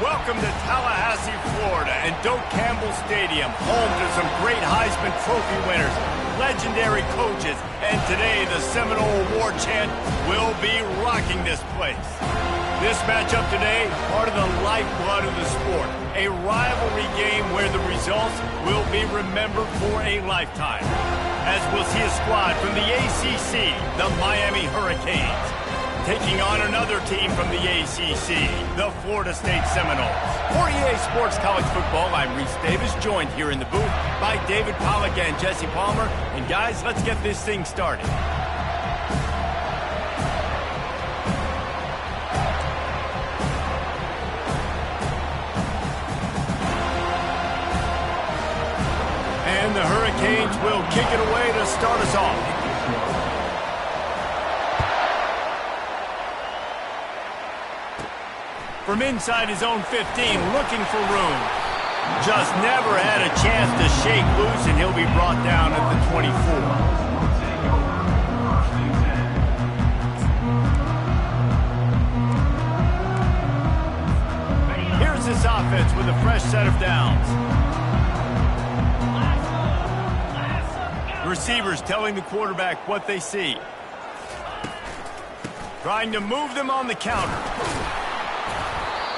Welcome to Tallahassee, Florida, and Doak Campbell Stadium, home to some great Heisman Trophy winners, legendary coaches, and today the Seminole War Chant will be rocking this place. This matchup today, part of the lifeblood of the sport, a rivalry game where the results will be remembered for a lifetime. As we'll see a squad from the ACC, the Miami Hurricanes, taking on another team from the ACC, the Florida State Seminoles. For EA Sports College Football, I'm Reese Davis, joined here in the booth by David Pollack and Jesse Palmer. And guys, let's get this thing started. And the Hurricanes will kick it away to start us off. From inside his own 15, looking for room. Just never had a chance to shake loose, and he'll be brought down at the 24. Here's this offense with a fresh set of downs. The receivers telling the quarterback what they see. Trying to move them on the counter.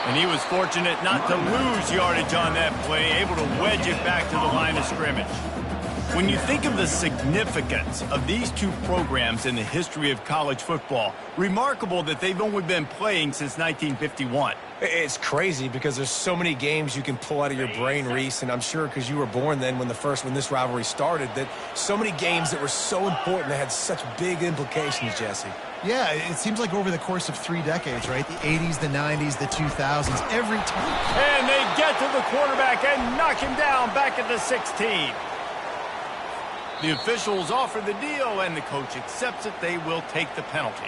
And he was fortunate not to lose yardage on that play, able to wedge it back to the line of scrimmage. When you think of the significance of these two programs in the history of college football, remarkable that they've only been playing since 1951. It's crazy because there's so many games you can pull out of your brain, Reese, and I'm sure because you were born then when this rivalry started, that so many games that were so important that had such big implications, Jesse. Yeah, it seems like over the course of 3 decades, right? The 80s, the 90s, the 2000s, every time. And they get to the quarterback and knock him down back at the 16. The officials offer the deal, and the coach accepts it. They will take the penalty.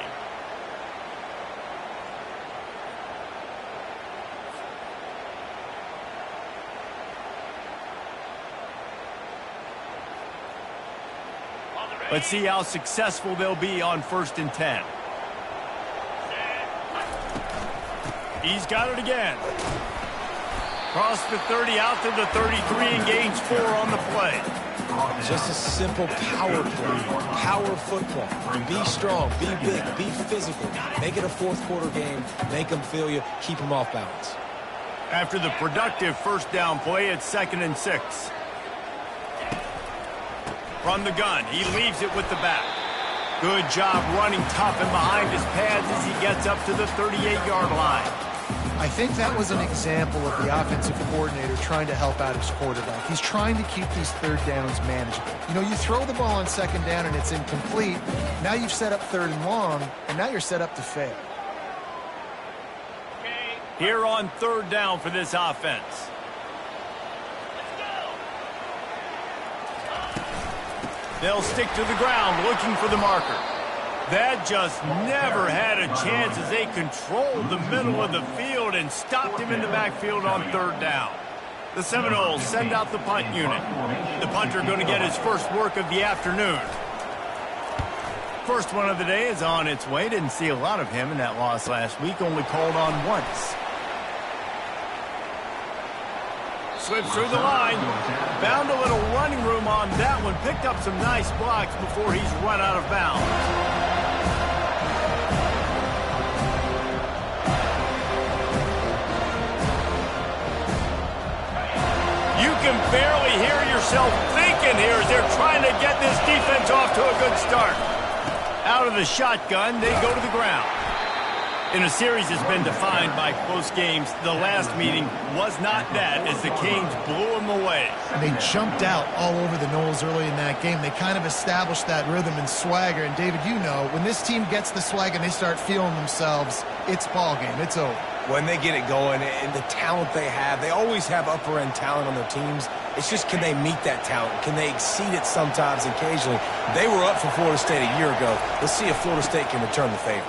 Let's see how successful they'll be on 1st and 10. He's got it again. Cross the 30 out to the 33 and gains 4 on the play. Just a simple power play, power football. Be strong, be big, be physical. Make it a fourth-quarter game. Make them feel you. Keep them off balance. After the productive first down play, it's 2nd and 6. From the gun, he leaves it with the back. Good job running tough and behind his pads as he gets up to the 38-yard line. I think that was an example of the offensive coordinator trying to help out his quarterback. He's trying to keep these third downs manageable. You know, you throw the ball on 2nd down and it's incomplete. Now you've set up 3rd and long, and now you're set up to fail. Here on 3rd down for this offense. They'll stick to the ground looking for the marker. That just never had a chance as they controlled the middle of the field and stopped him in the backfield on 3rd down. The Seminoles send out the punt unit. The punter going to get his first work of the afternoon. First one of the day is on its way. Didn't see a lot of him in that loss last week, only called on once. Slips through the line. Found a little running room on that one. Picked up some nice blocks before he's run out of bounds. You can barely hear yourself thinking here as they're trying to get this defense off to a good start. Out of the shotgun, they go to the ground. In a series that's been defined by close games, the last meeting was not that as the Canes blew them away. They jumped out all over the Noles early in that game. They kind of established that rhythm and swagger. And, David, you know, when this team gets the swag and they start feeling themselves, it's ball game. It's over. When they get it going and the talent they have, they always have upper-end talent on their teams. It's just, can they meet that talent? Can they exceed it sometimes, occasionally? They were up for Florida State a year ago. Let's see if Florida State can return the favor.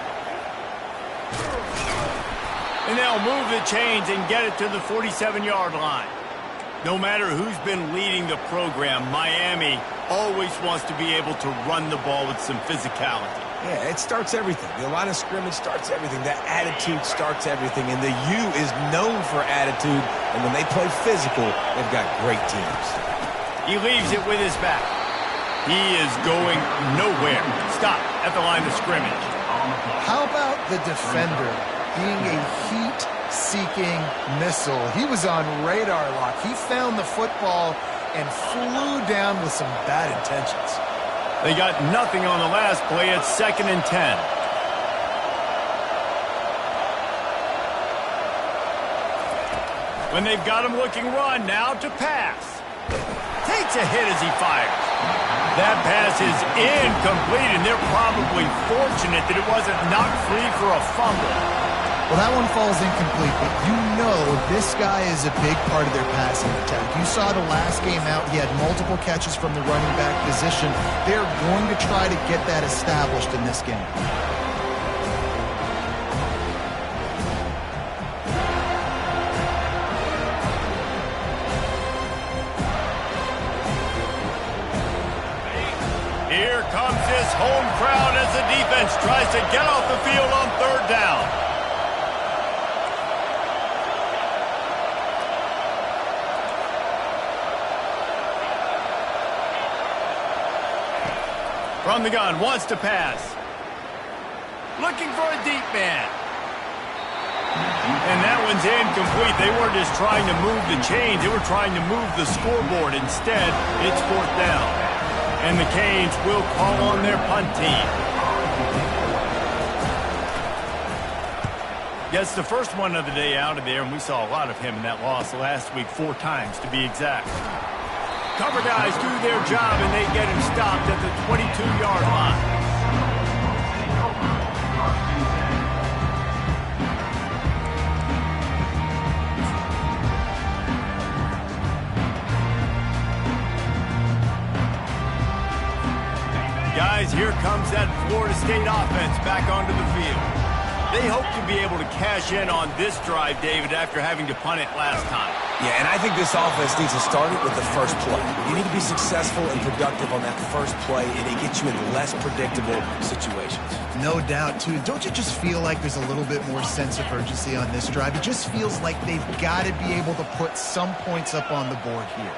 And they'll move the chains and get it to the 47-yard line. No matter who's been leading the program, Miami always wants to be able to run the ball with some physicality. Yeah, it starts everything. The line of scrimmage starts everything. That attitude starts everything. And the U is known for attitude. And when they play physical, they've got great teams. He leaves it with his back. He is going nowhere. Stop at the line of scrimmage. How about the defender being a heat-seeking missile? He was on radar lock. He found the football and flew down with some bad intentions. They got nothing on the last play. It's 2nd and 10. When they've got him looking run, now to pass. Takes a hit as he fires. That pass is incomplete, and they're probably fortunate that it wasn't knocked free for a fumble. Well, that one falls incomplete, but you know this guy is a big part of their passing attack. You saw the last game out, he had multiple catches from the running back position. They're going to try to get that established in this game. Here comes this home crowd as the defense tries to get off the field on 3rd down. From the gun, wants to pass. Looking for a deep man. And that one's incomplete. They weren't just trying to move the chains. They were trying to move the scoreboard. Instead, it's 4th down. And the Canes will call on their punt team. Gets the first one of the day out of there, and we saw a lot of him in that loss last week, 4 times to be exact. Cover guys do their job, and they get him stopped at the 22-yard line. Guys, here comes that Florida State offense back onto the field. They hope to be able to cash in on this drive, David, after having to punt it last time. Yeah, and I think this offense needs to start it with the first play. You need to be successful and productive on that first play, and it gets you in less predictable situations. No doubt, too. Don't you just feel like there's a little bit more sense of urgency on this drive? It just feels like they've got to be able to put some points up on the board here.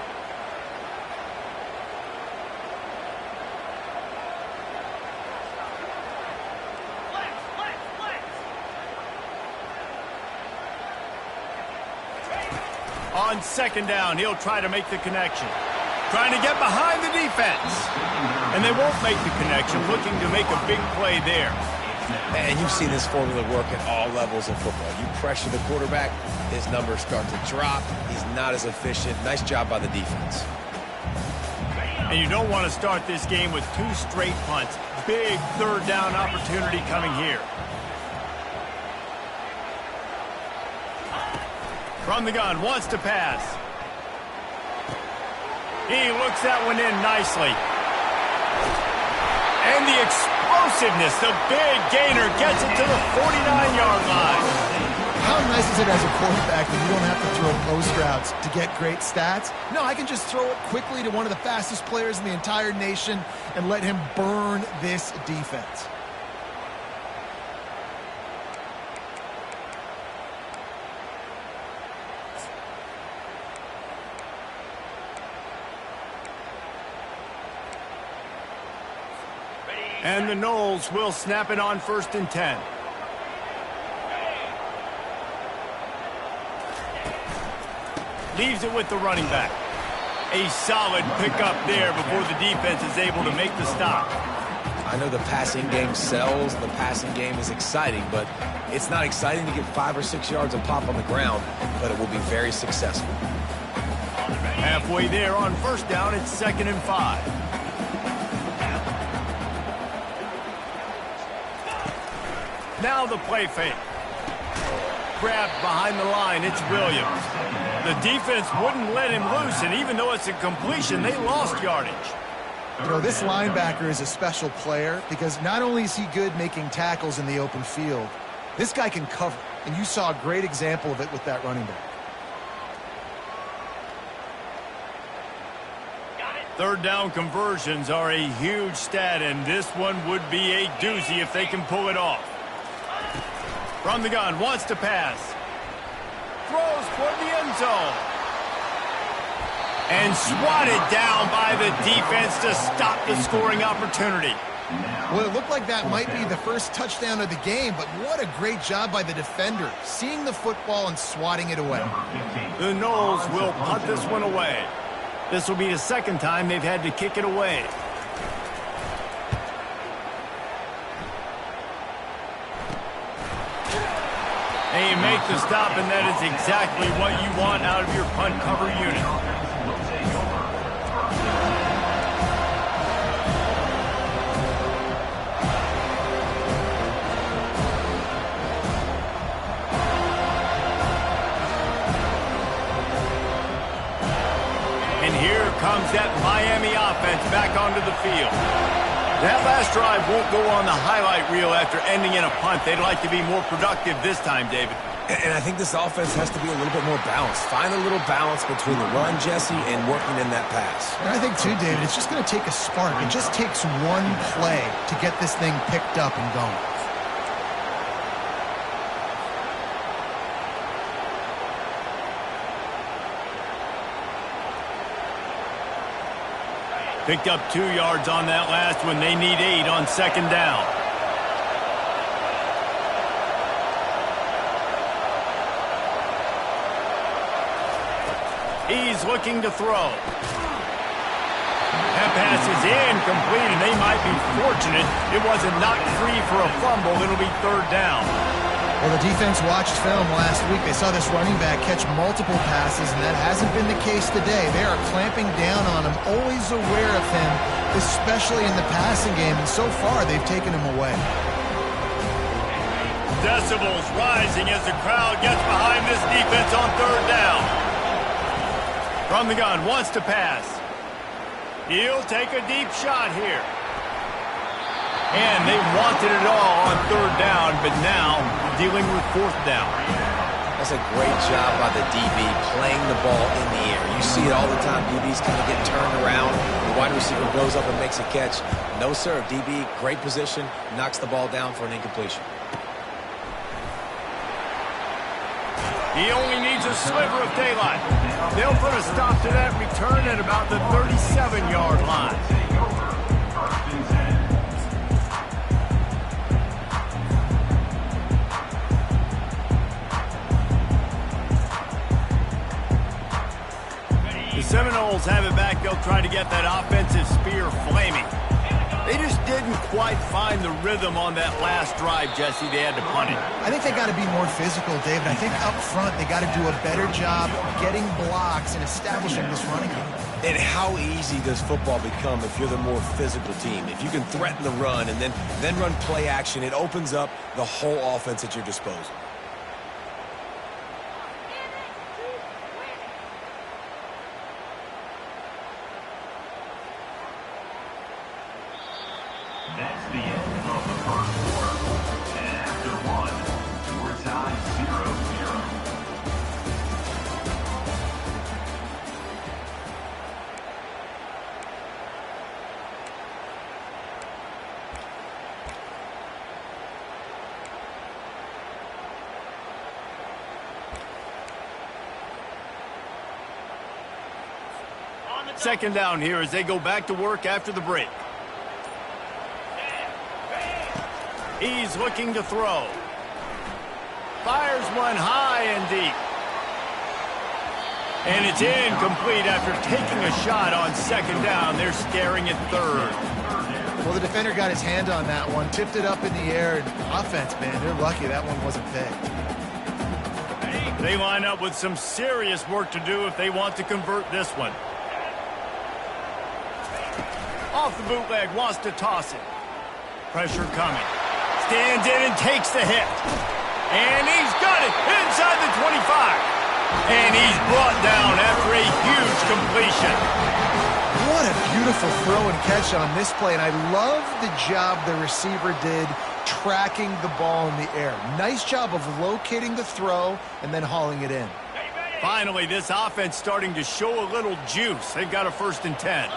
On 2nd down, he'll try to make the connection. Trying to get behind the defense. And they won't make the connection, looking to make a big play there. And you've seen this formula work at all levels of football. You pressure the quarterback, his numbers start to drop. He's not as efficient. Nice job by the defense. And you don't want to start this game with 2 straight punts. Big 3rd down opportunity coming here. From the gun, wants to pass. He looks that one in nicely. And the explosiveness, the big gainer gets it to the 49-yard line. How nice is it as a quarterback that you don't have to throw post routes to get great stats? No, I can just throw it quickly to one of the fastest players in the entire nation and let him burn this defense. And the Noles will snap it on 1st and 10. Leaves it with the running back. A solid pickup there before the defense is able to make the stop. I know the passing game sells, the passing game is exciting, but it's not exciting to get 5 or 6 yards of pop on the ground, but it will be very successful. Halfway there on 1st down, it's 2nd and 5. Now the play fake. Grabbed behind the line, it's Williams. The defense wouldn't let him loose, and even though it's a completion, they lost yardage. You know, this linebacker is a special player because not only is he good making tackles in the open field, this guy can cover, and you saw a great example of it with that running back. Third down conversions are a huge stat, and this one would be a doozy if they can pull it off. From the gun, wants to pass. Throws for the end zone. And swatted down by the defense to stop the scoring opportunity. Well, it looked like that might be the first touchdown of the game, but what a great job by the defender, seeing the football and swatting it away. The Noles will punt this one away. This will be the second time they've had to kick it away. And you make the stop, and that is exactly what you want out of your punt cover unit. And here comes that Miami offense back onto the field. That last drive won't go on the highlight reel after ending in a punt. They'd like to be more productive this time, David. And I think this offense has to be a little bit more balanced. Find a little balance between the run, Jesse, and working in that pass. And I think, too, David, it's just going to take a spark. It just takes one play to get this thing picked up and going. Picked up 2 yards on that last one. They need 8 on second down. He's looking to throw. That pass is incomplete, and they might be fortunate it wasn't knocked free for a fumble. It'll be third down. Well, the defense watched film last week. They saw this running back catch multiple passes, and that hasn't been the case today. They are clamping down on him, always aware of him, especially in the passing game, and so far they've taken him away. Decibels rising as the crowd gets behind this defense on third down. From the gun, wants to pass. He'll take a deep shot here. And they wanted it all on third down, but now dealing with fourth down. That's a great job by the DB playing the ball in the air. You see it all the time. DBs kind of get turned around. The wide receiver goes up and makes a catch. No, sir. DB, great position, knocks the ball down for an incompletion. He only needs a sliver of daylight. They'll put a stop to that return at about the 37-yard line. The Seminoles have it back. They'll try to get that offensive spear flaming. They just didn't quite find the rhythm on that last drive, Jesse. They had to punt it. I think they got to be more physical, David. I think up front they got to do a better job getting blocks and establishing this running game. And how easy does football become if you're the more physical team? If you can threaten the run and then run play action, it opens up the whole offense at your disposal. That's the end of the first quarter. And after one, we're tied 0-0. Second down here as they go back to work after the break. He's looking to throw. Fires one high and deep. And it's incomplete after taking a shot on second down. They're staring at third. Well, the defender got his hand on that one, tipped it up in the air, and offense, man, they're lucky that one wasn't picked. They line up with some serious work to do if they want to convert this one. Off the bootleg, wants to toss it. Pressure coming. Stands in and takes the hit. And he's got it inside the 25. And he's brought down after a huge completion. What a beautiful throw and catch on this play, and I love the job the receiver did tracking the ball in the air. Nice job of locating the throw and then hauling it in. Finally, this offense starting to show a little juice. They've got a 1st and 10.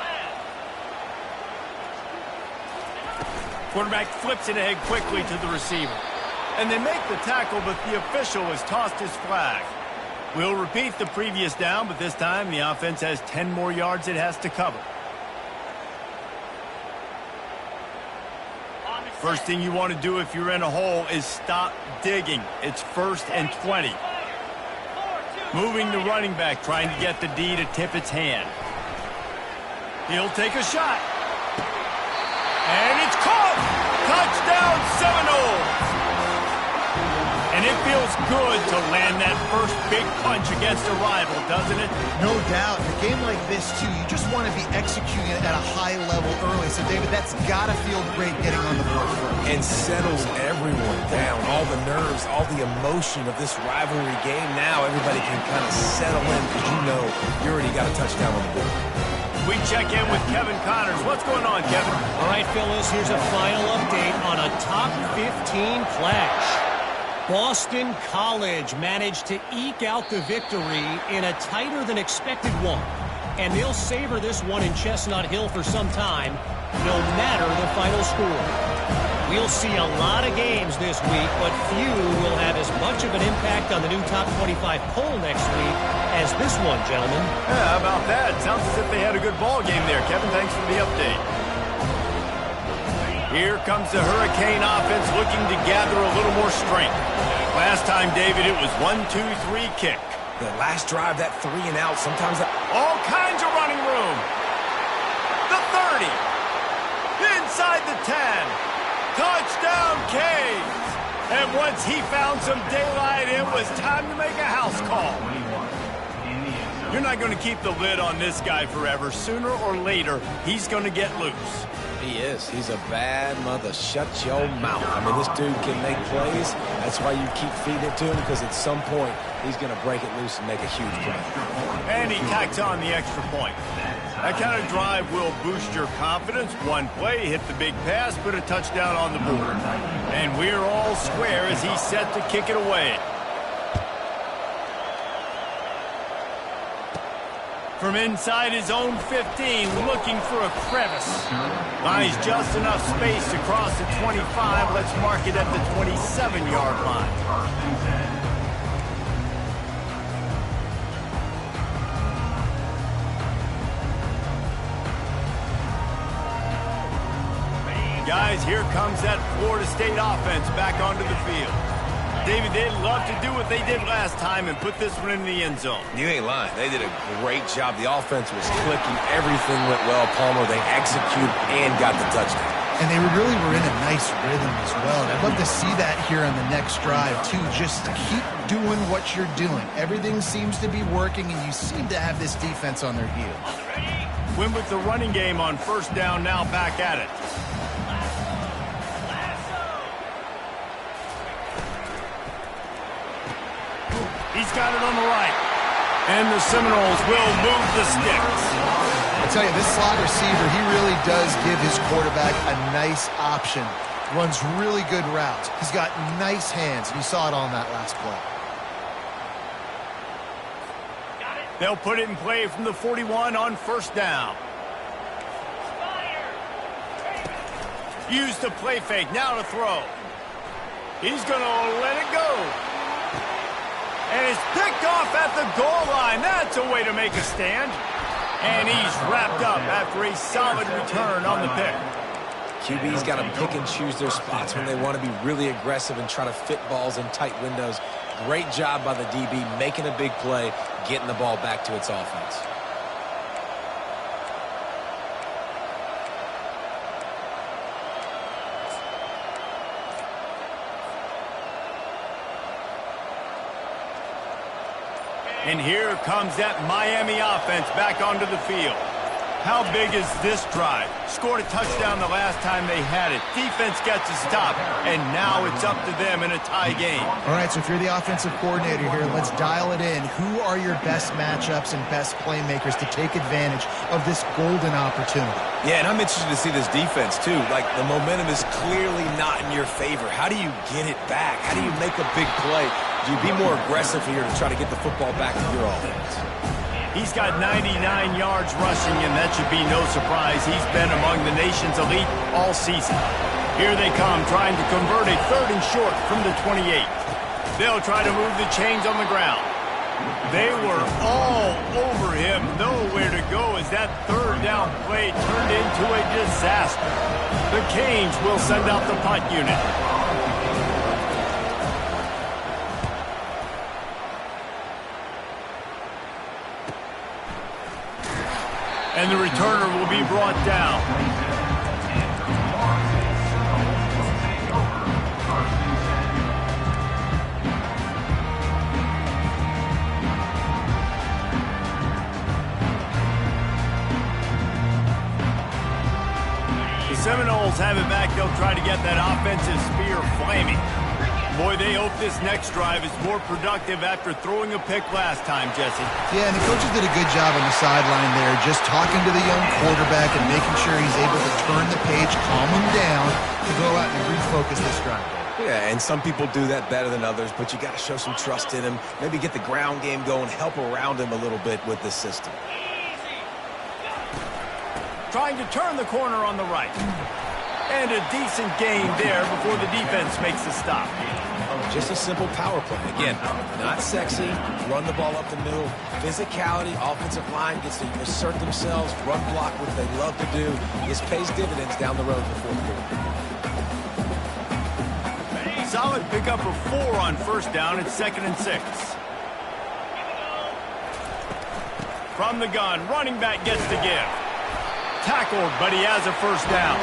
Quarterback flips it ahead quickly to the receiver. And they make the tackle, but the official has tossed his flag. We'll repeat the previous down, but this time the offense has 10 more yards it has to cover. First thing you want to do if you're in a hole is stop digging. It's 1st and 20. Moving the running back, trying to get the D to tip its hand. He'll take a shot. And it's caught! Touchdown Seminoles! And it feels good to land that first big punch against a rival, doesn't it? No doubt. In a game like this, too, you just want to be executing it at a high level early. So, David, that's got to feel great getting on the board first. And settles everyone down. All the nerves, all the emotion of this rivalry game. Now everybody can kind of settle in because you know you already got a touchdown on the board. We check in with Kevin Connors. What's going on, Kevin? All right, Phyllis, here's a final update on a top 15 clash. Boston College managed to eke out the victory in a tighter than expected one. And they'll savor this one in Chestnut Hill for some time, no matter the final score. We'll see a lot of games this week, but few will have as much of an impact on the new top 25 poll next week as this one, gentlemen. Yeah, how about that? Sounds as if they had a good ball game there. Kevin, thanks for the update. Here comes the Hurricane offense looking to gather a little more strength. Last time, David, it was 1-2-3 kick. The last drive, that 3 and out, sometimes that... All kinds of running room. The 30. Inside the 10. Touchdown, Canes. And once he found some daylight, it was time to make a house call. You're not going to keep the lid on this guy forever. Sooner or later, he's going to get loose. He is. He's a bad mother. Shut your mouth. I mean, this dude can make plays. That's why you keep feeding it to him, because at some point, he's going to break it loose and make a huge play. And he tacks on the extra point. That kind of drive will boost your confidence. One play, hit the big pass, put a touchdown on the board. And we're all square as he's set to kick it away. From inside his own 15, looking for a crevice. Finds just enough space to cross the 25. Let's mark it at the 27-yard line. Guys, here comes that Florida State offense back onto the field. David, they'd love to do what they did last time and put this one in the end zone. You ain't lying. They did a great job. The offense was clicking. Everything went well. Palmer, they executed and got the touchdown. And they really were in a nice rhythm as well. And I'd love to see that here on the next drive, too. Just keep doing what you're doing. Everything seems to be working, and you seem to have this defense on their heels. Win with the running game on first down, now back at it. He's got it on the right. And the Seminoles will move the sticks. I tell you, this slot receiver, he really does give his quarterback a nice option. Runs really good routes. He's got nice hands, and you saw it on that last play. They'll put it in play from the 41 on first down. Use the play fake, now to throw. He's going to let it go. And it's picked off at the goal line. That's a way to make a stand. And he's wrapped up after a solid return on the pick. QB's got to pick and choose their spots when they want to be really aggressive and try to fit balls in tight windows. Great job by the DB making a big play, getting the ball back to its offense. And here comes that Miami offense back onto the field. How big is this drive? Scored a touchdown the last time they had it. Defense gets a stop, and now it's up to them in a tie game. All right, so if you're the offensive coordinator here, let's dial it in. Who are your best matchups and best playmakers to take advantage of this golden opportunity? Yeah, and I'm interested to see this defense, too. Like, the momentum is clearly not in your favor. How do you get it back? How do you make a big play? Do you be more aggressive here to try to get the football back to your offense? He's got 99 yards rushing, and that should be no surprise. He's been among the nation's elite all season. Here they come, trying to convert a 3rd and short from the 28. They'll try to move the chains on the ground. They were all over him, nowhere to go as that 3rd down play turned into a disaster. The Canes will send out the punt unit. And the returner will be brought down. The Seminoles have it back. They'll try to get that offensive spear flaming. Boy, they hope this next drive is more productive after throwing a pick last time, Jesse. Yeah, and the coaches did a good job on the sideline there, just talking to the young quarterback and making sure he's able to turn the page, calm him down, to go out and refocus this drive. Yeah, and some people do that better than others, but you got to show some trust in him, maybe get the ground game going, help around him a little bit with this system. Trying to turn the corner on the right. And a decent gain there before the defense makes the stop. Just a simple power play. Again, not sexy, run the ball up the middle. Physicality, offensive line gets to assert themselves, run block, what they love to do. This pays dividends down the road in the 4th quarter. Solid pickup of 4 on 1st down. It's 2nd and 6. From the gun, running back gets the give. Tackled, but he has a 1st down.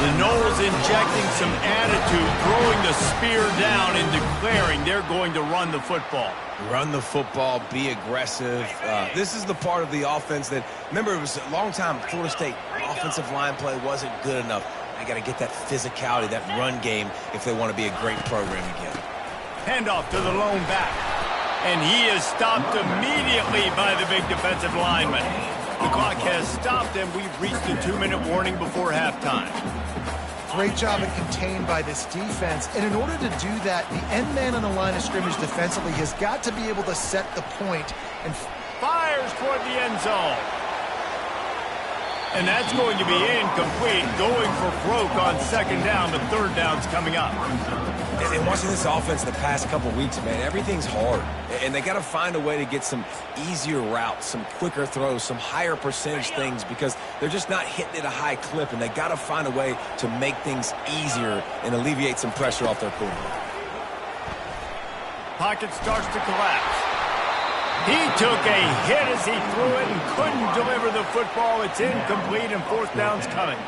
The Noles injecting some attitude, throwing the spear down and declaring they're going to run the football. Run the football, be aggressive. This is the part of the offense that, remember, it was a long time, Florida State offensive line play wasn't good enough. They got to get that physicality, that run game, if they want to be a great program again. Handoff to the lone back. And he is stopped immediately by the big defensive lineman. The clock has stopped, and we've reached the 2-minute warning before halftime. Great job at contained by this defense. And in order to do that, the end man on the line of scrimmage defensively has got to be able to set the point and fires toward the end zone. And that's going to be incomplete. Going for broke on 2nd down. The 3rd down's coming up. And watching this offense the past couple weeks, man, everything's hard. And they got to find a way to get some easier routes, some quicker throws, some higher percentage things because they're just not hitting at a high clip. And they got to find a way to make things easier and alleviate some pressure off their quarterback. Pocket starts to collapse. He took a hit as he threw it and couldn't deliver the football. It's incomplete and 4th down's coming.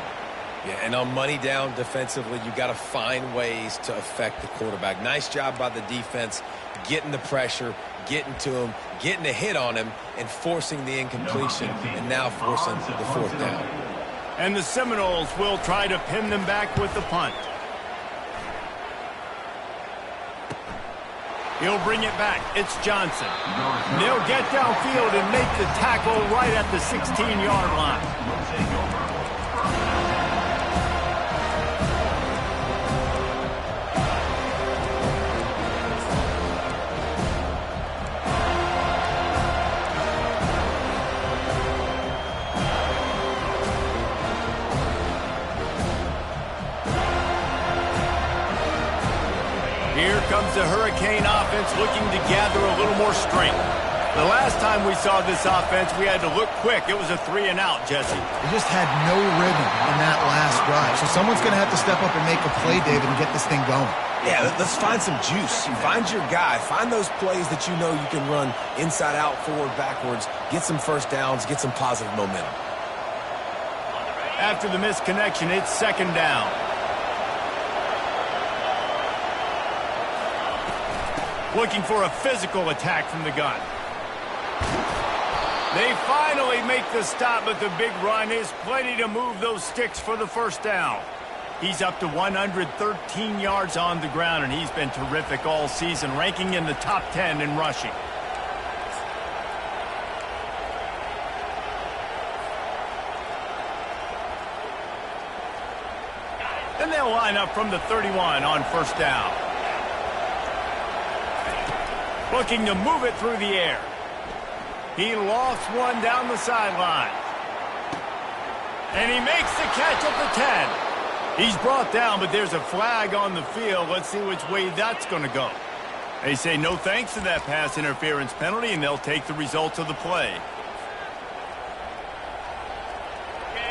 Yeah, and on money down defensively, you got to find ways to affect the quarterback. Nice job by the defense, getting the pressure, getting to him, getting a hit on him, and forcing the incompletion, and now forcing the 4th down. And the Seminoles will try to pin them back with the punt. He'll bring it back. It's Johnson. They'll get downfield and make the tackle right at the 16-yard line. Here comes the Hurricane offense looking to gather a little more strength. The last time we saw this offense, we had to look quick. It was a 3-and-out, Jesse. They just had no rhythm in that last drive. So someone's going to have to step up and make a play, David, and get this thing going. Yeah, let's find some juice. Find your guy. Find those plays that you know you can run inside out, forward, backwards. Get some 1st downs. Get some positive momentum. After the missed connection, it's 2nd down. Looking for a physical attack from the gun. They finally make the stop, but the big run is plenty to move those sticks for the 1st down. He's up to 113 yards on the ground, and he's been terrific all season, ranking in the top 10 in rushing. And they'll line up from the 31 on 1st down. Looking to move it through the air. He lofts one down the sideline. And he makes the catch at the 10. He's brought down, but there's a flag on the field. Let's see which way that's going to go. They say no thanks to that pass interference penalty, and they'll take the results of the play.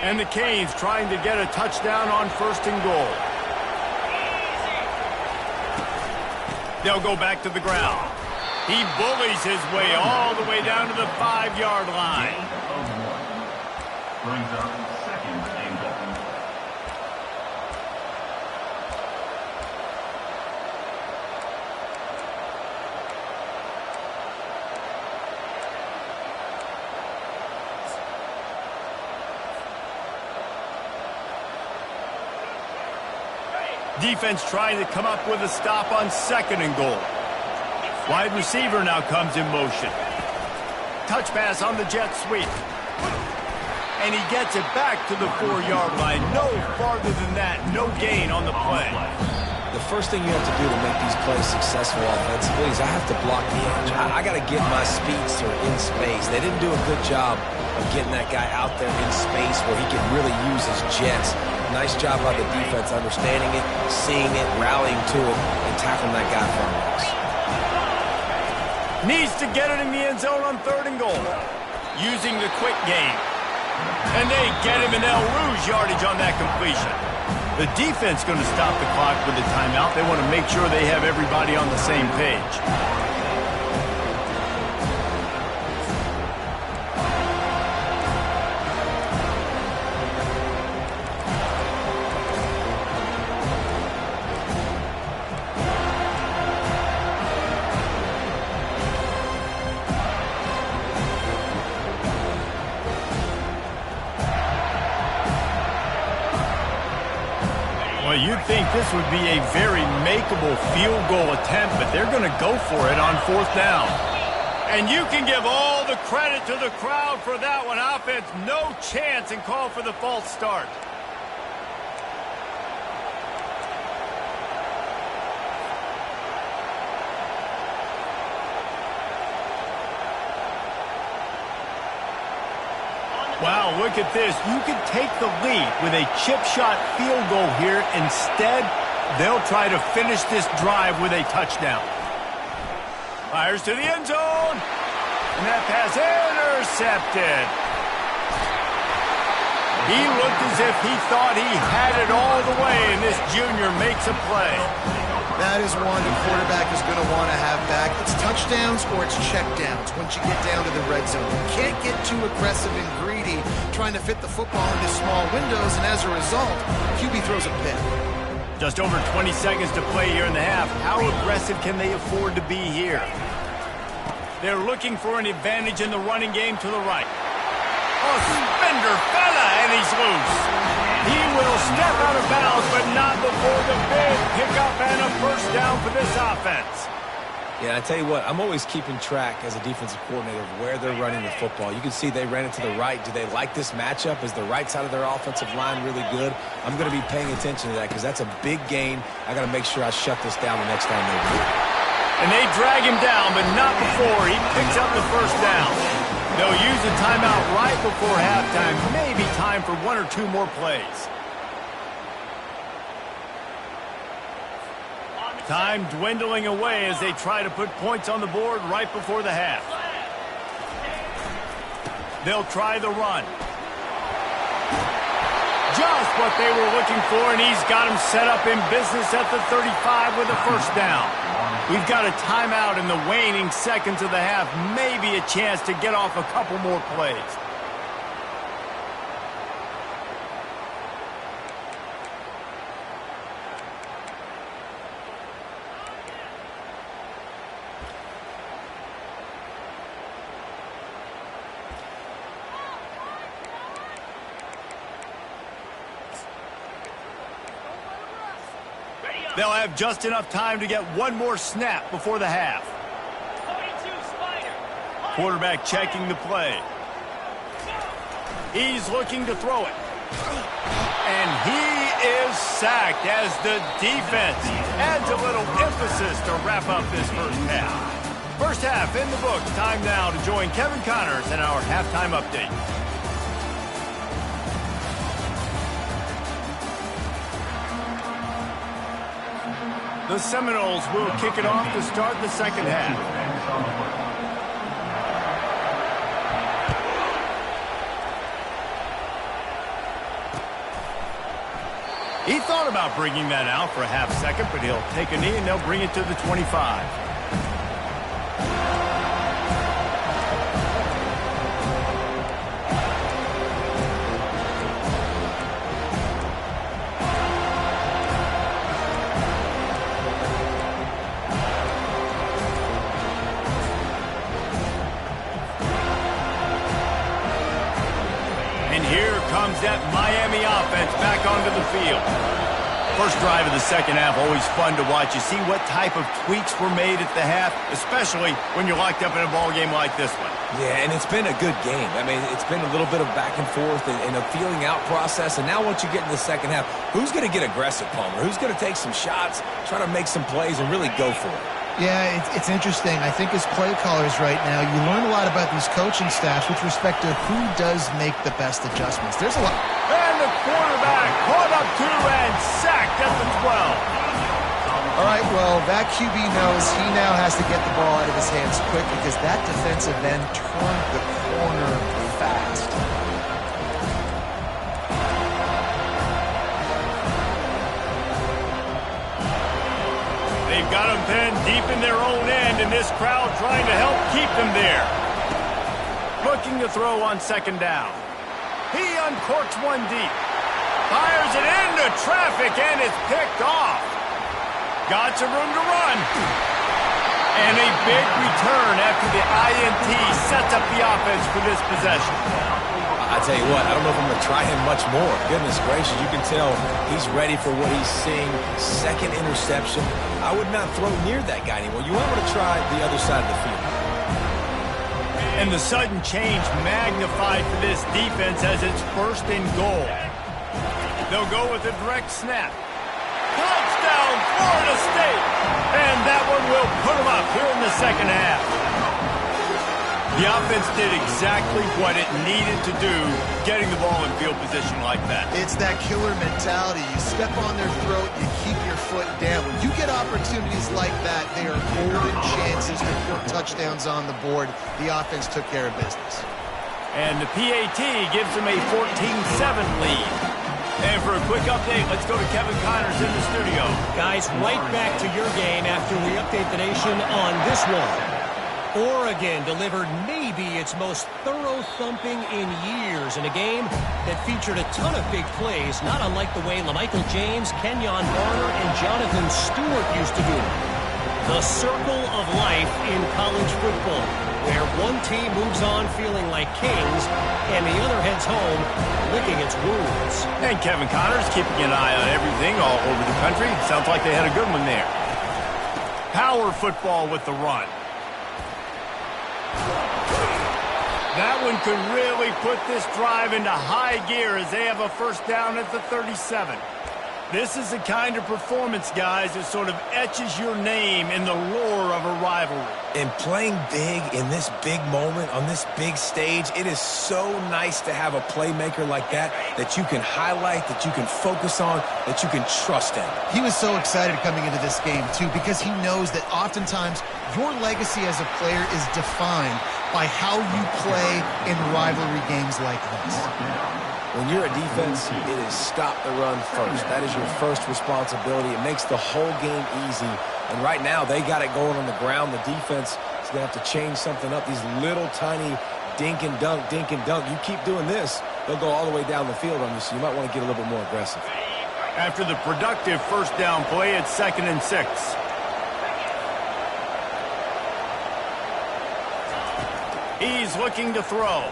And the Canes trying to get a touchdown on 1st and goal. They'll go back to the ground. He bullies his way all the way down to the 5-yard line. Brings up 2nd and goal. Defense trying to come up with a stop on 2nd and goal. Wide receiver now comes in motion. Touch pass on the jet sweep. And he gets it back to the 4-yard line. No farther than that. No gain on the play. The first thing you have to do to make these plays successful offensively is I have to block the edge. I got to get my speedster in space. They didn't do a good job of getting that guy out there in space where he can really use his jets. Nice job by the defense understanding it, seeing it, rallying to it, and tackling that guy from us. Needs to get it in the end zone on 3rd and goal. Using the quick game. And they get him in El Rouge yardage on that completion. The defense going to stop the clock with a timeout. They want to make sure they have everybody on the same page. Well, you'd think this would be a very makeable field goal attempt, but they're going to go for it on 4th down. And you can give all the credit to the crowd for that one. Offense, no chance, and call for the false start. Wow, look at this. You could take the lead with a chip shot field goal here. Instead, they'll try to finish this drive with a touchdown. Fires to the end zone. And that pass intercepted. He looked as if he thought he had it all the way, and this junior makes a play. That is one the quarterback is going to want to have back. It's touchdowns or it's checkdowns once you get down to the red zone. You can't get too aggressive and greedy trying to fit the football into small windows, and as a result, QB throws a pick. Just over 20 seconds to play here in the half. How aggressive can they afford to be here? They're looking for an advantage in the running game to the right. Oh, Spender fella, and he's loose. He will step out of bounds, but not before the big pickup and a 1st down for this offense. Yeah, I tell you what, I'm always keeping track as a defensive coordinator of where they're running the football. You can see they ran it to the right. Do they like this matchup? Is the right side of their offensive line really good? I'm going to be paying attention to that because that's a big gain. I got to make sure I shut this down the next time they do. And they drag him down, but not before he picks up the 1st down. They'll use a timeout right before halftime. Maybe time for 1 or 2 more plays. Time dwindling away as they try to put points on the board right before the half. They'll try the run. Just what they were looking for, and he's got him set up in business at the 35 with a 1st down. We've got a timeout in the waning seconds of the half. Maybe a chance to get off a couple more plays. They'll have just enough time to get one more snap before the half. Quarterback checking the play. He's looking to throw it. And he is sacked as the defense adds a little emphasis to wrap up this 1st half. 1st half in the books. Time now to join Kevin Connors in our halftime update. The Seminoles will kick it off to start the second half. He thought about bringing that out for a half second, but he'll take a knee and they'll bring it to the 25. That Miami offense back onto the field. First drive of the second half, always fun to watch. You see what type of tweaks were made at the half, especially when you're locked up in a ball game like this one. Yeah, and it's been a good game. I mean, it's been a little bit of back and forth and a feeling out process. And now once you get in the second half, who's going to get aggressive, Palmer? Who's going to take some shots, try to make some plays, and really go for it? Yeah, it's interesting. I think as play callers right now, you learn a lot about these coaching staffs with respect to who does make the best adjustments. There's a lot. And the quarterback caught up to and sacked at the 12. All right, well, that QB knows he now has to get the ball out of his hands quick because that defensive end turned the corner fast. They've got them pinned deep in their own end, and this crowd trying to help keep them there. Looking to throw on second down. He uncorks one deep. Fires it into traffic, and it's picked off. Got some room to run. And a big return after the INT sets up the offense for this possession. I tell you what, I don't know if I'm going to try him much more. Goodness gracious, you can tell he's ready for what he's seeing. Second interception. I would not throw near that guy anymore. You want to try the other side of the field. And the sudden change magnified for this defense as it's first and goal. They'll go with a direct snap. Touchdown, Florida State! And that one will put them up here in the second half. The offense did exactly what it needed to do, getting the ball in field position like that. It's that killer mentality. You step on their throat, you keep your foot down. When you get opportunities like that, they are golden chances to put touchdowns on the board. The offense took care of business. And the PAT gives them a 14-7 lead. And for a quick update, let's go to Kevin Connors in the studio. Guys, right back to your game after we update the nation on this one. Oregon delivered maybe its most thorough thumping in years in a game that featured a ton of big plays, not unlike the way LaMichael James, Kenyon Barner, and Jonathan Stewart used to do it. The circle of life in college football, where one team moves on feeling like kings and the other heads home licking its wounds. And Kevin Connors keeping an eye on everything all over the country. Sounds like they had a good one there. Power football with the run. That one could really put this drive into high gear as they have a first down at the 37. This is the kind of performance, guys, that sort of etches your name in the lore of a rivalry. And playing big in this big moment, on this big stage, it is so nice to have a playmaker like that you can highlight, that you can focus on, that you can trust in. He was so excited coming into this game, too, because he knows that oftentimes your legacy as a player is defined by how you play in rivalry games like this. When you're a defense, it is stop the run first. That is your first responsibility. It makes the whole game easy. And right now, they got it going on the ground. The defense is going to have to change something up. These little tiny dink and dunk, dink and dunk. You keep doing this, they'll go all the way down the field on you, so you might want to get a little bit more aggressive. After the productive first down play, it's 2nd and 6. He's looking to throw.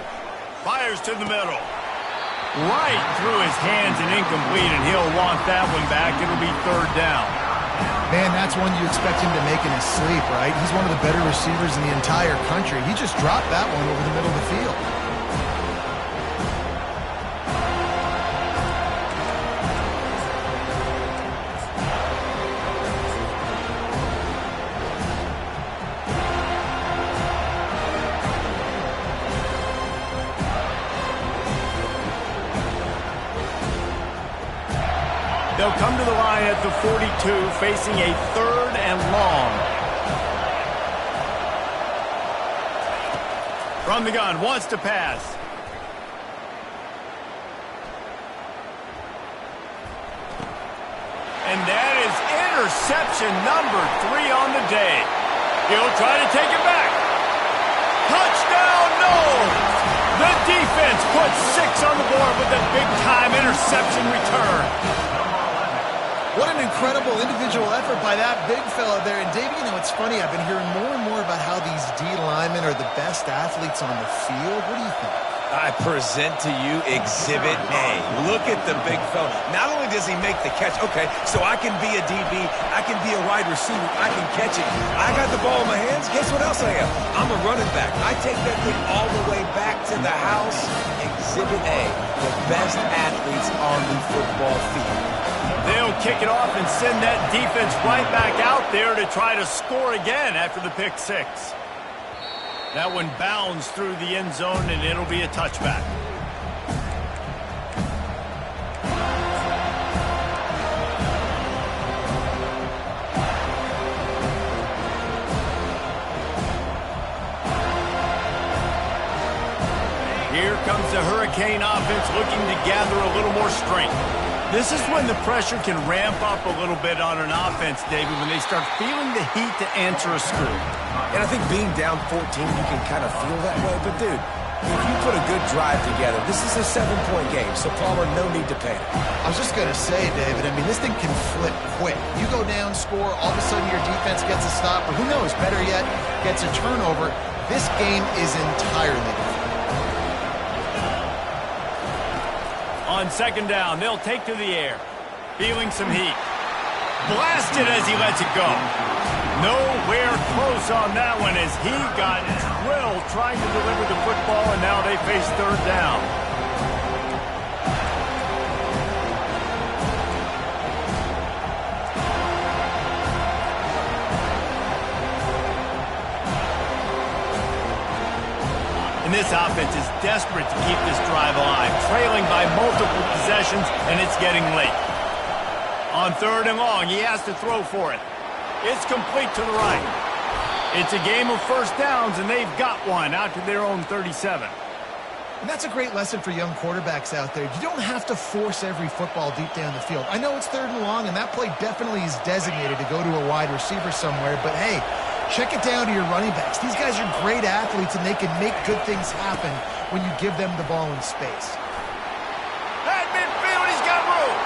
Fires to the middle. Right through his hands and incomplete, and he'll want that one back. It'll be 3rd down. Man, that's one you expect him to make in his sleep, right? He's one of the better receivers in the entire country. He just dropped that one over the middle of the field. They'll come to the line at the 42. 2, facing a 3rd and long. From the gun, wants to pass. And that is interception number 3 on the day. He'll try to take it back. Touchdown, no! The defense puts 6 on the board with a big-time interception return. What an incredible individual effort by that big fella there. And, Dave, you know, it's funny. I've been hearing more and more about how these D linemen are the best athletes on the field. What do you think? I present to you Exhibit A. Look at the big fella. Not only does he make the catch, okay, so I can be a DB, I can be a wide receiver, I can catch it. I got the ball in my hands. Guess what else I am? I'm a running back. I take that thing all the way back to the house. Exhibit A, the best athletes on the football field. They'll kick it off and send that defense right back out there to try to score again after the pick 6. That one bounds through the end zone, and it'll be a touchback. Here comes the Hurricane offense looking to gather a little more strength. This is when the pressure can ramp up a little bit on an offense, David, when they start feeling the heat to answer a score. And I think being down 14, you can kind of feel that way. But, dude, if you put a good drive together, this is a 7-point game, so Palmer, no need to panic. I was just going to say, David, I mean, this thing can flip quick. You go down, score, all of a sudden your defense gets a stop, or who knows, better yet, gets a turnover. This game is entirely different. On 2nd down, they'll take to the air. Feeling some heat. Blasted as he lets it go. Nowhere close on that one as he got drilled trying to deliver the football, and now they face 3rd down. And this offense is desperate to keep this drive alive, trailing by multiple possessions, and it's getting late. On 3rd and long, he has to throw for it. It's complete to the right. It's a game of 1st downs, and they've got one out to their own 37. And that's a great lesson for young quarterbacks out there. You don't have to force every football deep down the field. I know it's 3rd and long, and that play definitely is designated to go to a wide receiver somewhere, but hey, check it down to your running backs. These guys are great athletes, and they can make good things happen when you give them the ball in space. At midfield, he's got room.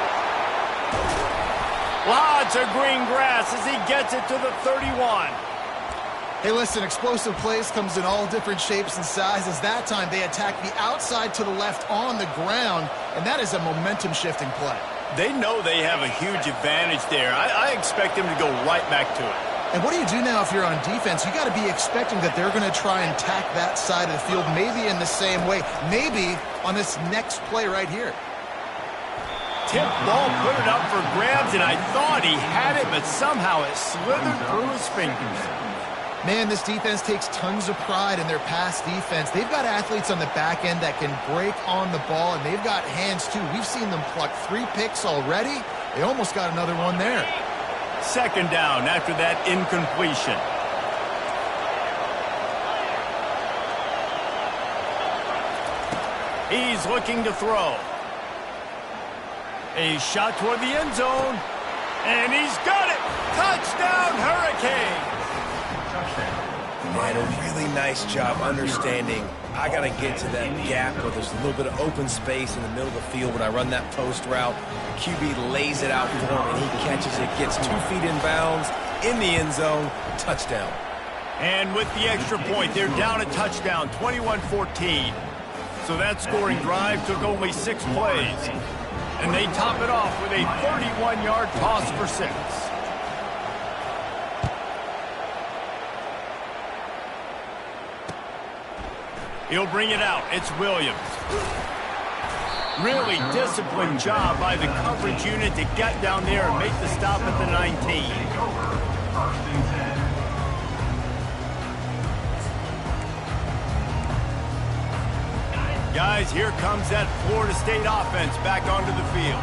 Lots of green grass as he gets it to the 31. Hey, listen, explosive plays comes in all different shapes and sizes. That time, they attack the outside to the left on the ground, and that is a momentum-shifting play. They know they have a huge advantage there. I expect them to go right back to it. And what do you do now if you're on defense? You got to be expecting that they're going to try and tack that side of the field, maybe in the same way, maybe on this next play right here. Tip ball, put it up for grabs, and I thought he had it, but somehow it slithered through his fingers. Man, this defense takes tons of pride in their pass defense. They've got athletes on the back end that can break on the ball, and they've got hands, too. We've seen them pluck 3 picks already. They almost got another one there. 2nd down after that incompletion. He's looking to throw. A shot toward the end zone. And he's got it. Touchdown, Hurricanes. Man, a really nice job understanding I got to get to that gap where there's a little bit of open space in the middle of the field. When I run that post route, QB lays it out for him, and he catches it, gets 2 feet in bounds, in the end zone, touchdown. And with the extra point, they're down a touchdown, 21-14. So that scoring drive took only 6 plays. And they top it off with a 31-yard toss for 6. He'll bring it out. It's Williams. Really disciplined job by the coverage unit to get down there and make the stop at the 19. Guys, here comes that Florida State offense back onto the field.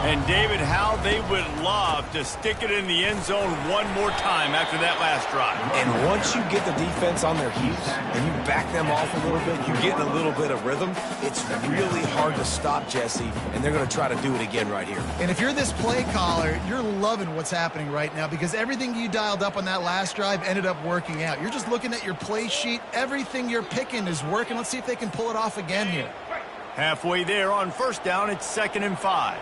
And David, how they would love to stick it in the end zone one more time after that last drive. And once you get the defense on their heels and you back them off a little bit, you get in a little bit of rhythm, it's really hard to stop, Jesse, and they're going to try to do it again right here. And if you're this play caller, you're loving what's happening right now because everything you dialed up on that last drive ended up working out. You're just looking at your play sheet. Everything you're picking is working. Let's see if they can pull it off again here. Halfway there on first down, it's 2nd and 5.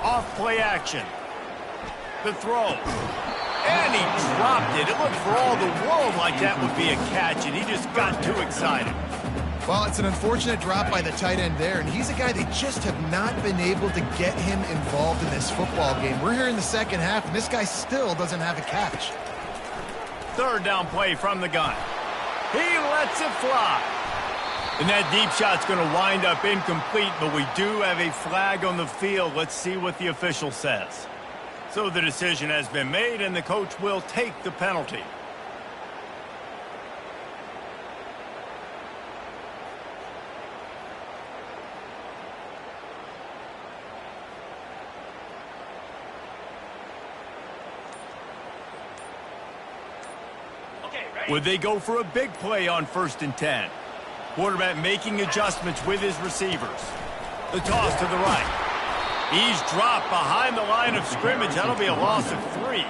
Off play action. The throw. And he dropped it. It looked for all the world like that would be a catch, and he just got too excited. Well, it's an unfortunate drop by the tight end there, and he's a guy they just have not been able to get him involved in this football game. We're here in the second half, and this guy still doesn't have a catch. 3rd down play from the gun. He lets it fly. And that deep shot's going to wind up incomplete, but we do have a flag on the field. Let's see what the official says. So the decision has been made, and the coach will take the penalty. Would they go for a big play on 1st and 10? Quarterback making adjustments with his receivers. The toss to the right. He's dropped behind the line of scrimmage. That'll be a loss of 3.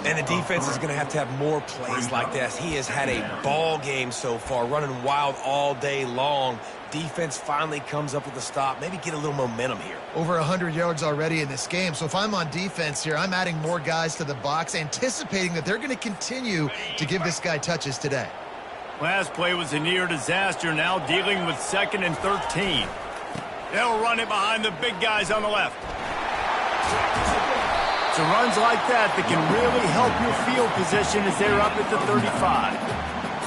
And the defense is going to have more plays like this. He has had a ball game so far, running wild all day long. Defense finally comes up with a stop. Maybe get a little momentum here. Over 100 yards already in this game. So if I'm on defense here, I'm adding more guys to the box, anticipating that they're going to continue to give this guy touches today. Last play was a near disaster, now dealing with 2nd and 13. They'll run it behind the big guys on the left. So runs like that can really help your field position as they're up at the 35.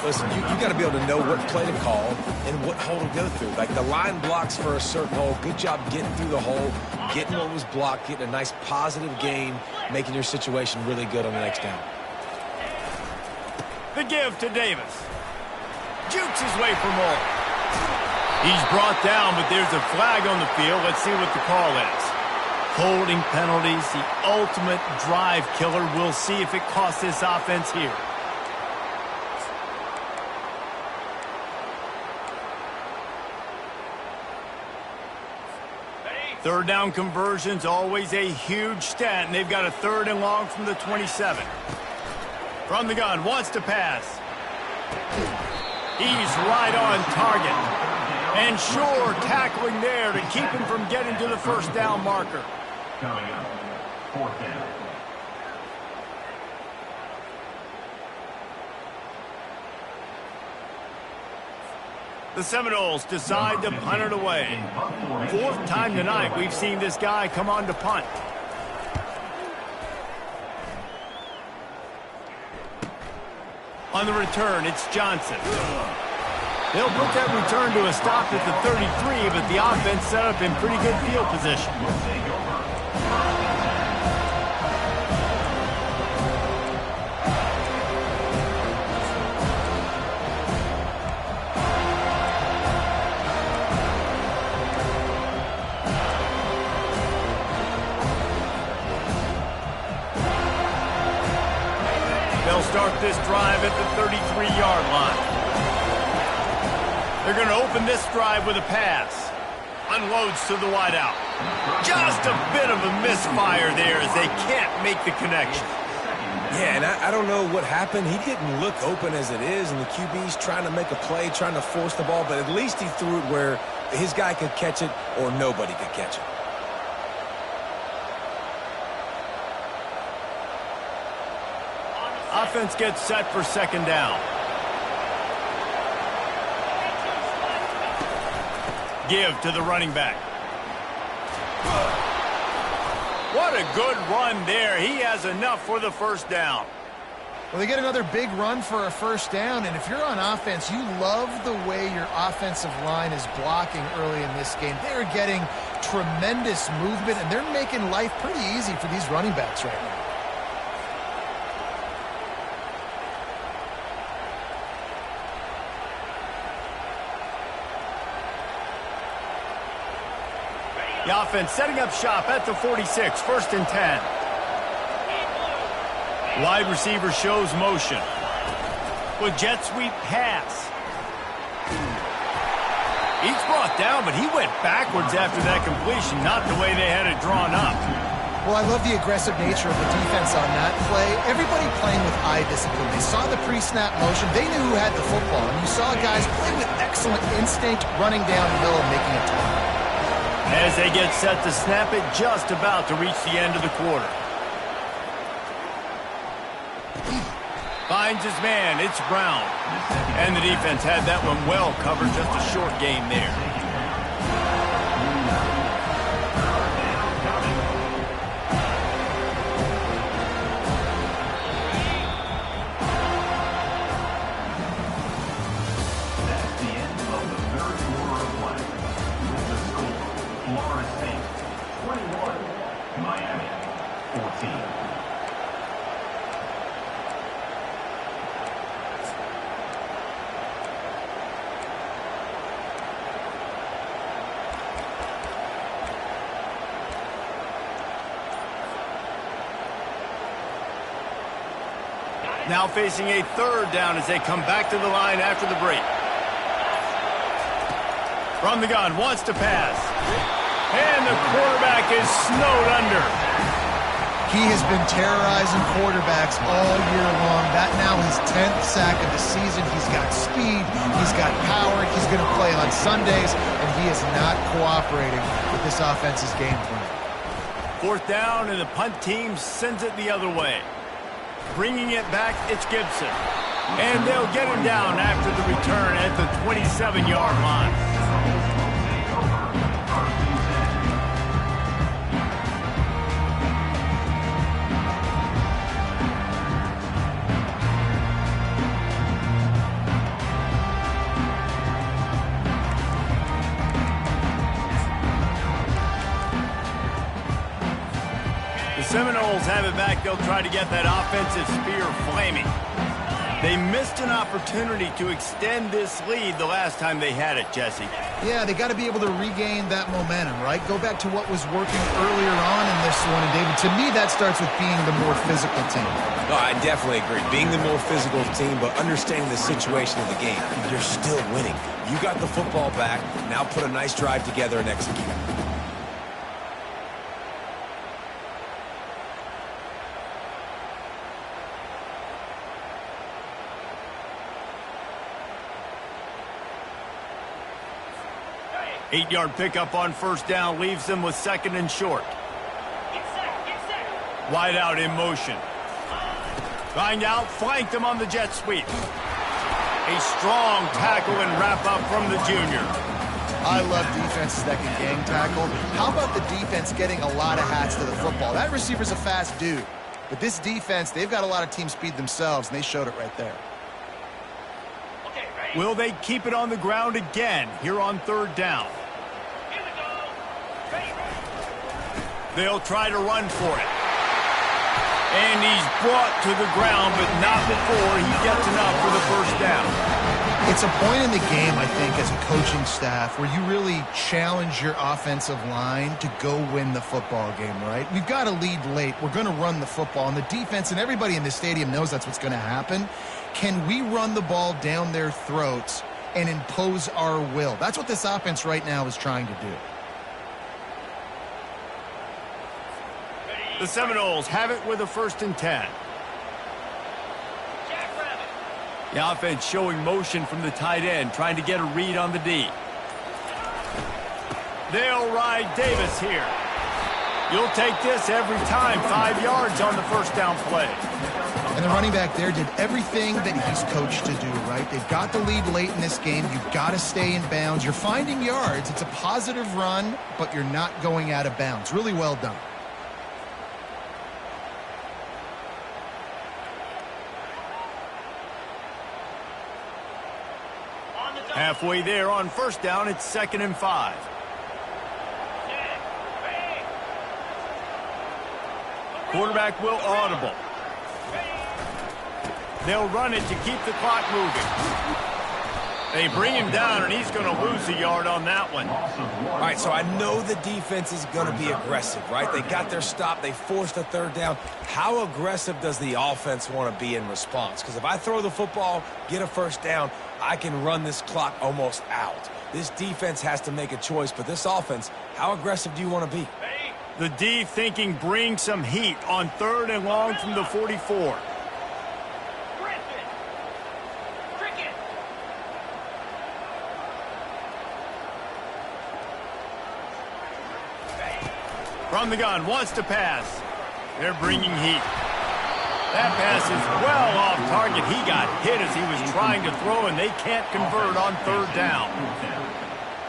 Listen, you got to be able to know what play to call and what hole to go through. Like the line blocks for a certain hole. Good job getting through the hole, getting what was blocked, getting a nice positive gain, making your situation really good on the next down. The give to Davis. Jukes his way for more. He's brought down, but there's a flag on the field. Let's see what the call is. Holding penalties, the ultimate drive killer. We'll see if it costs this offense here. Third down conversions, always a huge stat, and they've got a 3rd and long from the 27. From the gun, wants to pass. He's right on target. And sure, tackling there to keep him from getting to the 1st down marker. Coming up, 4th down. The Seminoles decide to punt it away. 4th time tonight we've seen this guy come on to punt. On the return, it's Johnson. They'll put that return to a stop at the 33, but the offense set up in pretty good field position. They'll start this drive at the 33-yard line. They're going to open this drive with a pass. Unloads to the wideout. Just a bit of a misfire there as they can't make the connection. Yeah, and I don't know what happened. He didn't look open as it is, and the QB's trying to make a play, trying to force the ball, but at least he threw it where his guy could catch it or nobody could catch it. Offense gets set for 2nd down. Give to the running back. What a good run there. He has enough for the 1st down. Well, they get another big run for a 1st down, and if you're on offense, you love the way your offensive line is blocking early in this game. They're getting tremendous movement, and they're making life pretty easy for these running backs right now. The offense setting up shop at the 46, 1st and 10. Wide receiver shows motion. With jet sweep pass. He's brought down, but he went backwards after that completion, not the way they had it drawn up. Well, I love the aggressive nature of the defense on that play. Everybody playing with eye discipline. They saw the pre-snap motion. They knew who had the football. And you saw guys play with excellent instinct, running down the middle and making a tackle. As they get set to snap it, just about to reach the end of the quarter. Finds his man, it's Brown. And the defense had that one well covered, just a short gain there. That's the end of the third quarter of play. With the score, Florida State 21, Miami 14. Now facing a 3rd down as they come back to the line after the break. From the gun, wants to pass. And the quarterback is snowed under. He has been terrorizing quarterbacks all year long. That now his 10th sack of the season. He's got speed. He's got power. He's going to play on Sundays, and he is not cooperating with this offense's game plan. 4th down, and the punt team sends it the other way. Bringing it back, it's Gibson. And they'll get him down after the return at the 27-yard line. Seminoles have it back. They'll try to get that offensive spear flaming. They missed an opportunity to extend this lead the last time they had it, Jesse. Yeah, they got to be able to regain that momentum, right? Go back to what was working earlier on in this one. And, David, to me, that starts with being the more physical team. No, I definitely agree. Being the more physical team, but understanding the situation of the game. You're still winning. You got the football back. Now put a nice drive together and execute. Eight-yard pickup on 1st down leaves them with 2nd and short. Wide out in motion. Going out, flanked them on the jet sweep. A strong tackle and wrap up from the junior. I love defenses that can gang tackle. How about the defense getting a lot of hats to the football? That receiver's a fast dude. But this defense, they've got a lot of team speed themselves, and they showed it right there. Will they keep it on the ground again here on 3rd down? They'll try to run for it. And he's brought to the ground, but not before he gets enough for the 1st down. It's a point in the game, I think, as a coaching staff, where you really challenge your offensive line to go win the football game, right? We've got to lead late. We're going to run the football. And the defense and everybody in the stadium knows that's what's going to happen. Can we run the ball down their throats and impose our will? That's what this offense right now is trying to do. The Seminoles have it with a 1st and 10. The offense showing motion from the tight end, trying to get a read on the D. They'll ride Davis here. You'll take this every time. 5 yards on the 1st down play. And the running back there did everything that he's coached to do, right? They've got the lead late in this game. You've got to stay in bounds. You're finding yards. It's a positive run, but you're not going out of bounds. Really well done. Halfway there on 1st down, it's 2nd and 5. Quarterback will audible. They'll run it to keep the clock moving. They bring him down, and he's going to lose a yard on that one. All right, so I know the defense is going to be aggressive, right? They got their stop. They forced a third down. How aggressive does the offense want to be in response? Because if I throw the football, get a first down, I can run this clock almost out. This defense has to make a choice, but this offense, how aggressive do you want to be? The D thinking bring some heat on 3rd and long from the 44. From the gun, wants to pass. They're bringing heat. That pass is well off target. He got hit as he was trying to throw, and they can't convert on 3rd down.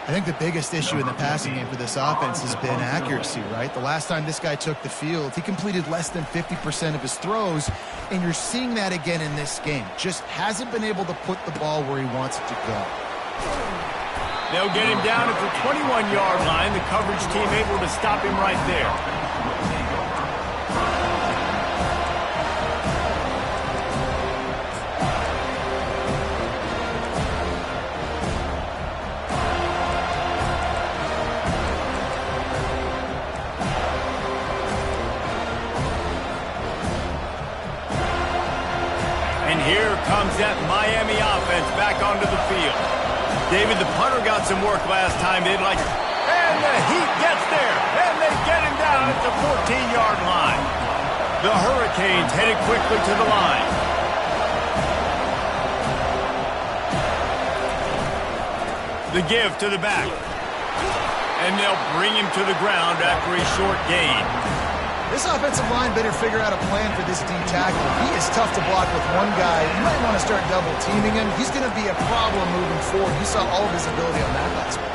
I think the biggest issue in the passing game for this offense has been accuracy, right? The last time this guy took the field, he completed less than 50% of his throws, and you're seeing that again in this game. Just hasn't been able to put the ball where he wants it to go. They'll get him down at the 21-yard line. The coverage team able to stop him right there. And here comes that Miami offense back onto the field. David, the punter got some work last time. They'd like, and the heat gets there, and they get him down at the 14-yard line. The Hurricanes headed quickly to the line. The give to the back. And they'll bring him to the ground after a short gain. This offensive line better figure out a plan for this D tackle. He is tough to block with one guy. You might want to start double teaming him. He's going to be a problem moving forward. You saw all of his ability on that last one.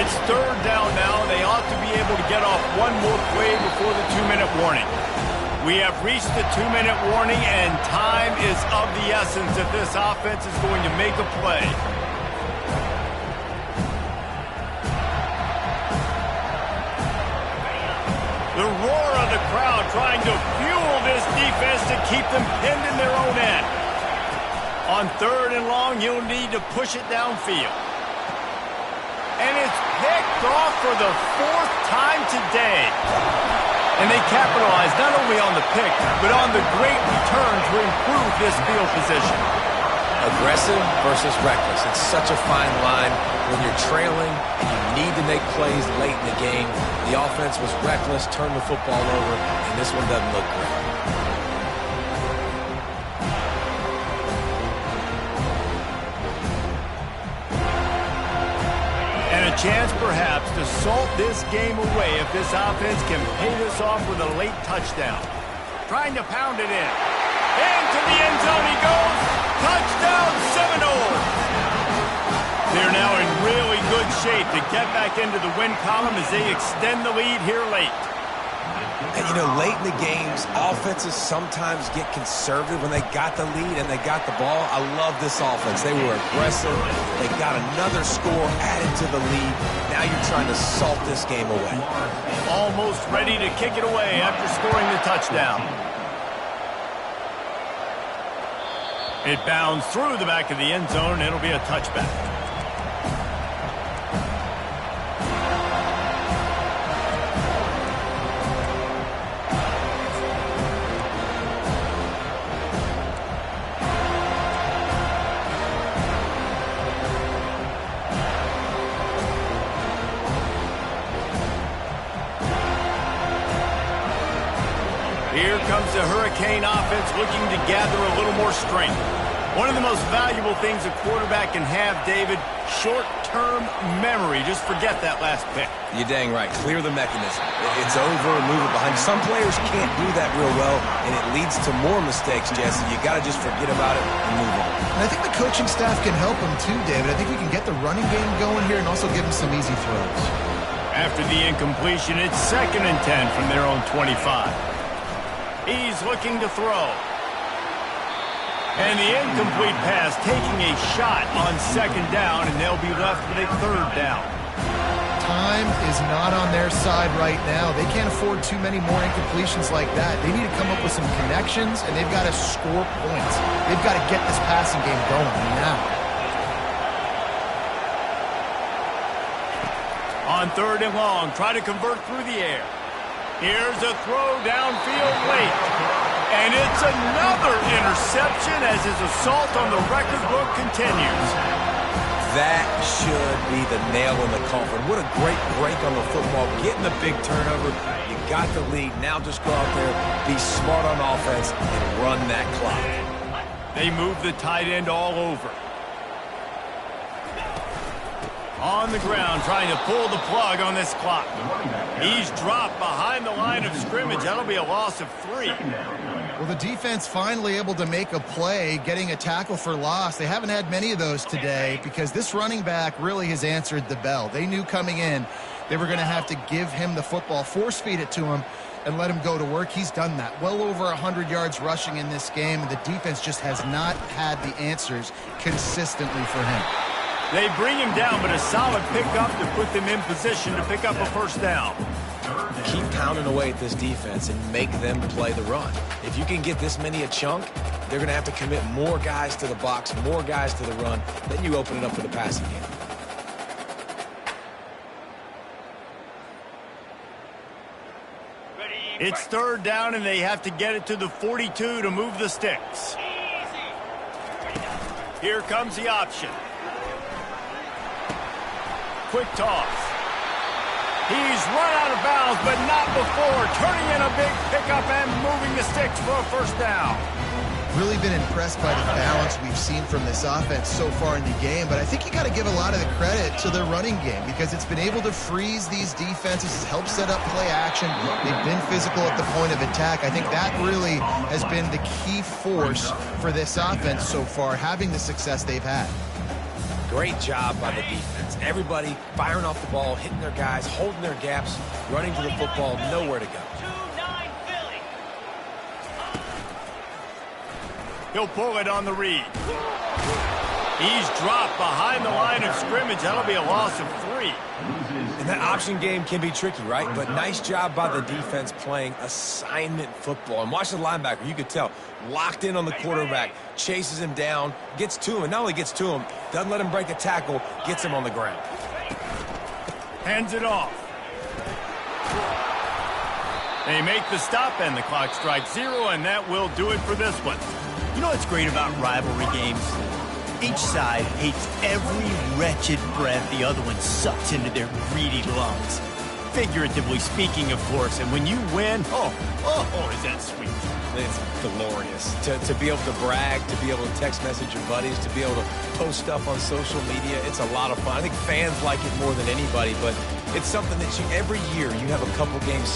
It's 3rd down now, and they ought to be able to get off one more play before the 2-minute warning. We have reached the 2-minute warning, and time is of the essence if this offense is going to make a play. The roar of the crowd trying to fuel this defense to keep them pinned in their own end. On 3rd and long, you'll need to push it downfield. And it's picked off for the 4th time today. And they capitalize not only on the pick, but on the great return to improve this field position. Aggressive versus reckless. It's such a fine line when you're trailing and you need to make plays late in the game. The offense was reckless, turned the football over, and this one doesn't look great. Chance perhaps to salt this game away if this offense can pay this off with a late touchdown. Trying to pound it in. Into the end zone he goes. Touchdown Seminoles. They're now in really good shape to get back into the win column as they extend the lead here late. And, you know, late in the games, offenses sometimes get conservative when they got the lead and they got the ball. I love this offense. They were aggressive. They got another score added to the lead. Now you're trying to salt this game away. Almost ready to kick it away after scoring the touchdown. It bounds through the back of the end zone, and it'll be a touchback. Here comes the Hurricane offense looking to gather a little more strength. One of the most valuable things a quarterback can have, David, short-term memory. Just forget that last pick. You're dang right. Clear the mechanism. It's over, move it behind. Some players can't do that real well, and it leads to more mistakes, Jesse. You got to just forget about it and move on. And I think the coaching staff can help him too, David. I think we can get the running game going here and also give him some easy throws. After the incompletion, it's 2nd and 10 from their own 25. He's looking to throw. And the incomplete pass taking a shot on 2nd down, and they'll be left with a 3rd down. Time time is not on their side right now. They can't afford too many more incompletions like that. They need to come up with some connections, and they've got to score points. They've got to get this passing game going now. On 3rd and long, try to convert through the air. Here's a throw downfield late. And it's another interception as his assault on the record book continues. That should be the nail in the coffin. What a great break on the football. Getting the big turnover. You got the lead. Now just go out there, be smart on offense, and run that clock. They move the tight end all over. On the ground, trying to pull the plug on this clock. He's dropped behind the line of scrimmage. That'll be a loss of 3. Well, the defense finally able to make a play, getting a tackle for loss. They haven't had many of those today because this running back really has answered the bell. They knew coming in they were going to have to give him the football, force feed it to him, and let him go to work. He's done that. Well over 100 yards rushing in this game, and the defense just has not had the answers consistently for him. They bring him down, but a solid pickup to put them in position to pick up a first down. Keep pounding away at this defense and make them play the run. If you can get this many a chunk, they're going to have to commit more guys to the box, more guys to the run. Then you open it up for the passing game. It's 3rd down, and they have to get it to the 42 to move the sticks. Here comes the option. Quick toss. He's run out of bounds, but not before turning in a big pickup and moving the sticks for a first down. Really been impressed by the balance we've seen from this offense so far in the game, but I think you got to give a lot of the credit to their running game because it's been able to freeze these defenses, it's helped set up play action. They've been physical at the point of attack. I think that really has been the key force for this offense so far, having the success they've had. Great job by the defense. Everybody firing off the ball, hitting their guys, holding their gaps, running to the football, nowhere to go. He'll pull it on the read. He's dropped behind the line of scrimmage. That'll be a loss of 3. And that option game can be tricky, right? But nice job by the defense playing assignment football. And watch the linebacker. You could tell. Locked in on the quarterback. Chases him down. Gets to him. And not only gets to him, doesn't let him break a tackle. Gets him on the ground. Hands it off. They make the stop, and the clock strikes 0, and that will do it for this one. You know what's great about rivalry games? Each side hates every wretched breath the other one sucks into their greedy lungs. Figuratively speaking, of course, and when you win, oh, is that sweet. It's glorious. To be able to brag, to be able to text message your buddies, to be able to post stuff on social media, it's a lot of fun. I think fans like it more than anybody, but it's something that every year you have a couple games